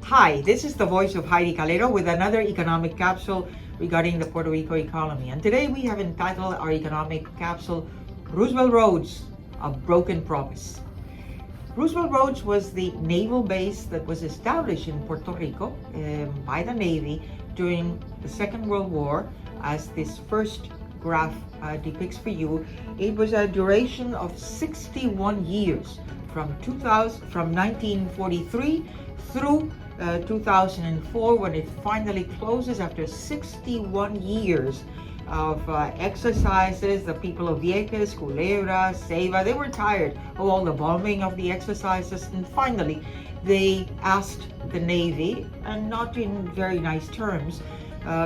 Hi, this is the voice of Heidie Calero with another economic capsule regarding the Puerto Rico economy. And today we have entitled our economic capsule, Roosevelt Roads, a Broken Promise. Roosevelt Roads was the naval base that was established in Puerto Rico by the Navy during the Second World War. As this first graph depicts for you, it was a duration of 61 years from 1943 through 2004, when it finally closes after 61 years of exercises. The people of Vieques, Culebra, Ceiba, they were tired of all the bombing of the exercises, and finally they asked the Navy, and not in very nice terms,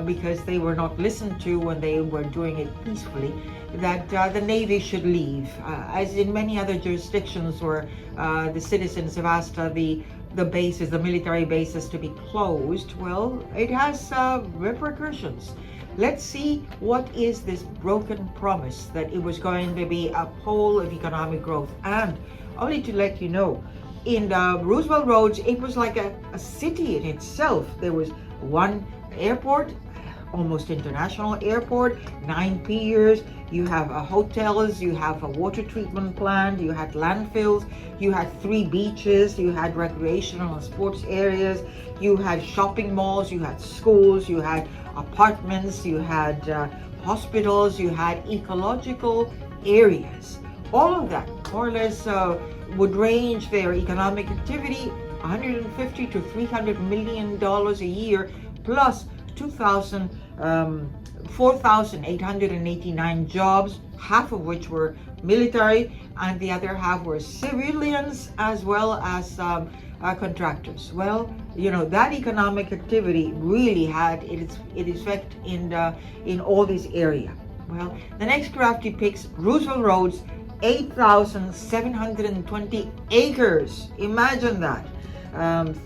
because they were not listened to when they were doing it peacefully, that the Navy should leave. As in many other jurisdictions where the citizens have asked the bases, the military bases, to be closed, well, it has repercussions. Let's see what is this broken promise that it was going to be a pole of economic growth. And only to let you know, in Roosevelt Roads, it was like a city in itself. There was one airport, almost international airport, 9 piers, you have hotels, you have a water treatment plant, you had landfills, you had 3 beaches, you had recreational and sports areas, you had shopping malls, you had schools, you had apartments, you had hospitals, you had ecological areas. All of that more or less would range their economic activity $150 to $300 million a year, plus 4,889 jobs, half of which were military and the other half were civilians, as well as contractors. Well, you know, that economic activity really had its effect in all this area. Well, the next graph depicts Roosevelt Roads, 8,720 acres. Imagine that.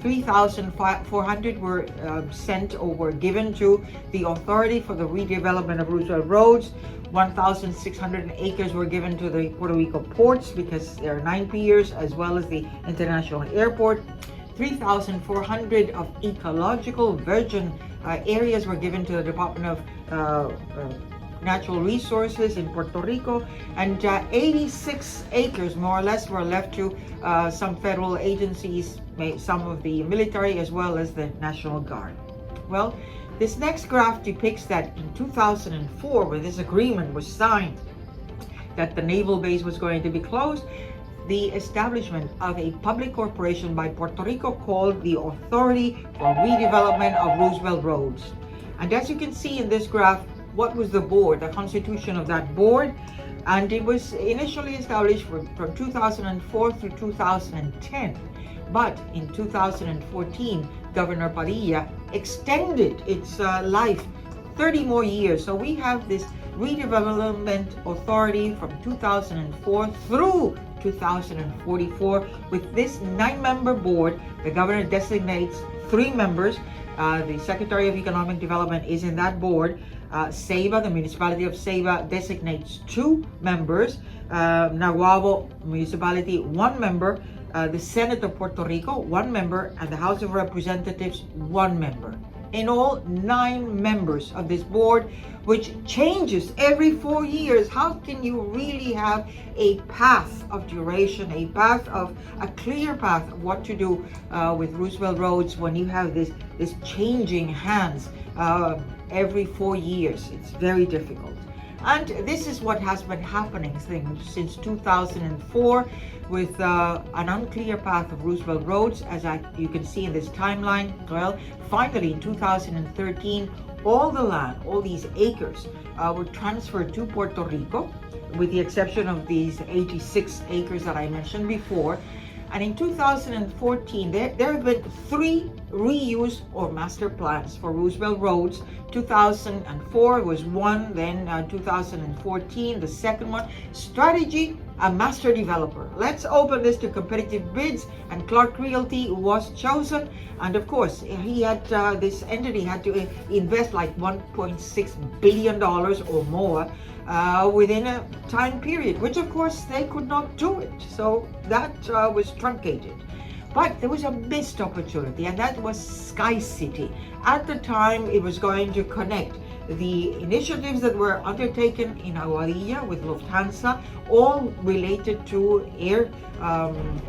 3,400 were sent or were given to the authority for the redevelopment of Roosevelt Roads. 1,600 acres were given to the Puerto Rico ports because there are 9 piers, as well as the international airport. 3,400 of ecological virgin areas were given to the Department of Natural Resources in Puerto Rico, and 86 acres more or less were left to some federal agencies, some of the military, as well as the National Guard. Well, this next graph depicts that in 2004, when this agreement was signed that the naval base was going to be closed, the establishment of a public corporation by Puerto Rico called the Authority for Redevelopment of Roosevelt Roads. And as you can see in this graph, what was the board, the constitution of that board? And it was initially established from 2004 through 2010. But in 2014, Governor Padilla extended its life 30 more years. So we have this redevelopment authority from 2004 through 2044. With this 9-member board, the governor designates 3 members. The Secretary of Economic Development is in that board. Ceiba, the municipality of Ceiba, designates 2 members. Nahuabo municipality, 1 member. The Senate of Puerto Rico, 1 member, and the House of Representatives, 1 member. In all, 9 members of this board, which changes every 4 years. How can you really have a path of duration, a clear path of what to do with Roosevelt Roads when you have this changing hands every 4 years? It's very difficult. And this is what has been happening since 2004 with an unclear path of Roosevelt Roads, as you can see in this timeline. Well, finally in 2013, all the land, all these acres were transferred to Puerto Rico, with the exception of these 86 acres that I mentioned before. And in 2014, there have been 3 reuse or master plans for Roosevelt Roads. 2004 was one, then 2014, the second one. Strategy, a master developer. Let's open this to competitive bids, and Clark Realty was chosen. And of course, he had this entity had to invest like $1.6 billion or more within a time period, which of course they could not do it. So that was truncated. But there was a missed opportunity, and that was Sky City. At the time, it was going to connect the initiatives that were undertaken in Aguadilla with Lufthansa, all related to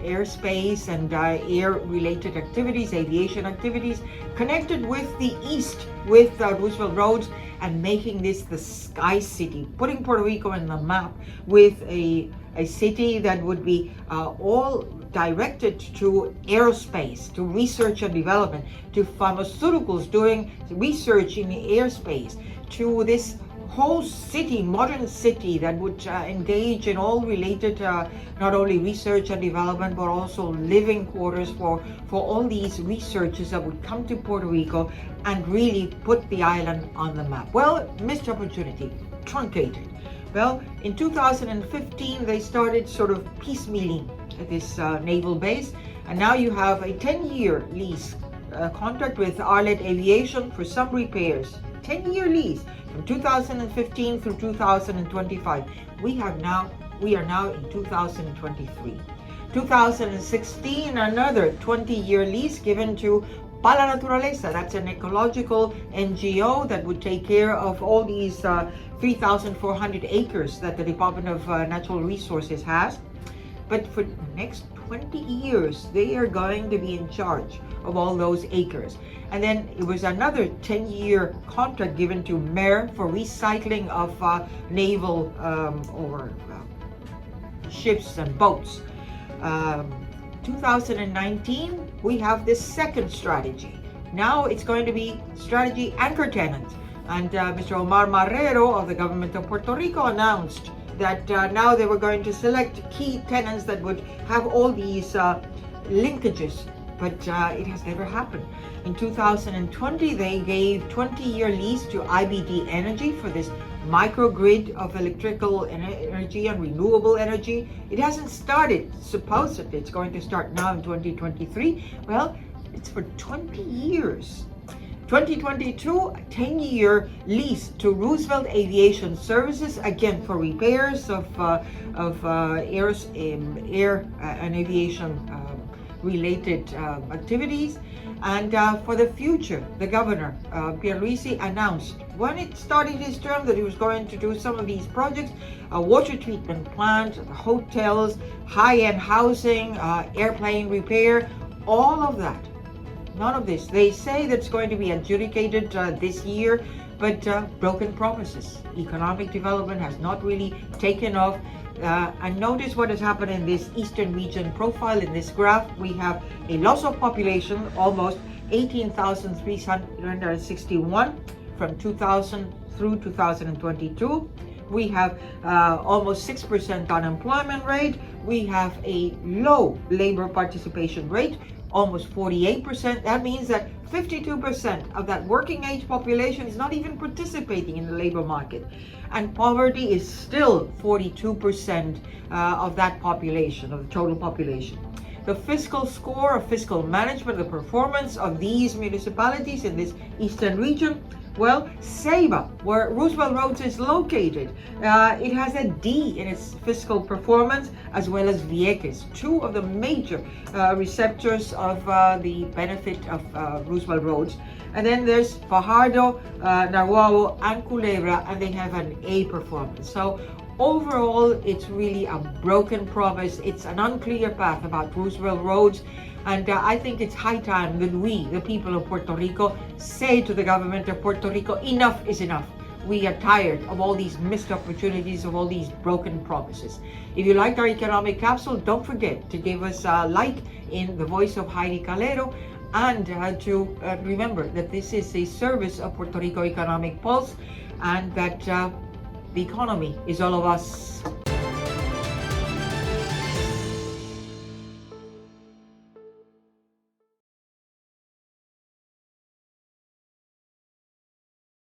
airspace and air-related activities, aviation activities, connected with the east with Roosevelt Roads, and making this the Sky City, putting Puerto Rico on the map with a city that would be all directed to aerospace, to research and development, to pharmaceuticals, doing research in the airspace, to this whole city, modern city that would engage in all related, not only research and development, but also living quarters for all these researchers that would come to Puerto Rico and really put the island on the map. Well, missed opportunity, truncated. Well, in 2015, they started sort of piecemealing at this naval base, and now you have a 10-year lease contract with Arlet Aviation for some repairs. 10-year lease from 2015 through 2025. We are now in 2023. 2016, another 20-year lease given to Pala Naturaleza. That's an ecological NGO that would take care of all these 3,400 acres that the Department of Natural Resources has. But for the next 20 years, they are going to be in charge of all those acres. And then it was another 10-year contract given to MER for recycling of naval ships and boats. 2019, we have this second strategy. Now it's going to be strategy anchor tenant. And Mr. Omar Marrero of the government of Puerto Rico announced that now they were going to select key tenants that would have all these linkages, but it has never happened. In 2020, they gave 20-year lease to IBD Energy for this microgrid of electrical energy and renewable energy. It hasn't started. Supposedly it's going to start now in 2023. Well, it's for 20 years. 2022, a 10-year lease to Roosevelt Aviation Services, again for repairs of air and aviation related activities. And for the future, the governor, Pierluisi, announced when it started his term that he was going to do some of these projects, a water treatment plant, hotels, high-end housing, airplane repair, all of that. None of this. They say that's going to be adjudicated this year, but broken promises. Economic development has not really taken off. And notice what has happened in this eastern region profile. In this graph, we have a loss of population, almost 18,361 from 2000 through 2022. We have almost 6% unemployment rate. We have a low labor participation rate, almost 48%. That means that 52% of that working age population is not even participating in the labor market. And poverty is still 42% of that population, of the total population. The fiscal score of fiscal management, the performance of these municipalities in this eastern region, well, Ceiba, where Roosevelt Roads is located, it has a D in its fiscal performance, as well as Vieques, two of the major receptors of the benefit of Roosevelt Roads. And then there's Fajardo, Nahuatl, and Culebra, and they have an A performance. So overall, it's really a broken promise. It's an unclear path about Roosevelt Roads. And I think it's high time that we, the people of Puerto Rico, say to the government of Puerto Rico, enough is enough. We are tired of all these missed opportunities, of all these broken promises. If you liked our economic capsule, don't forget to give us a like in the voice of Heidie Calero, and to remember that this is a service of Puerto Rico Economic Pulse, and that the economy is all of us.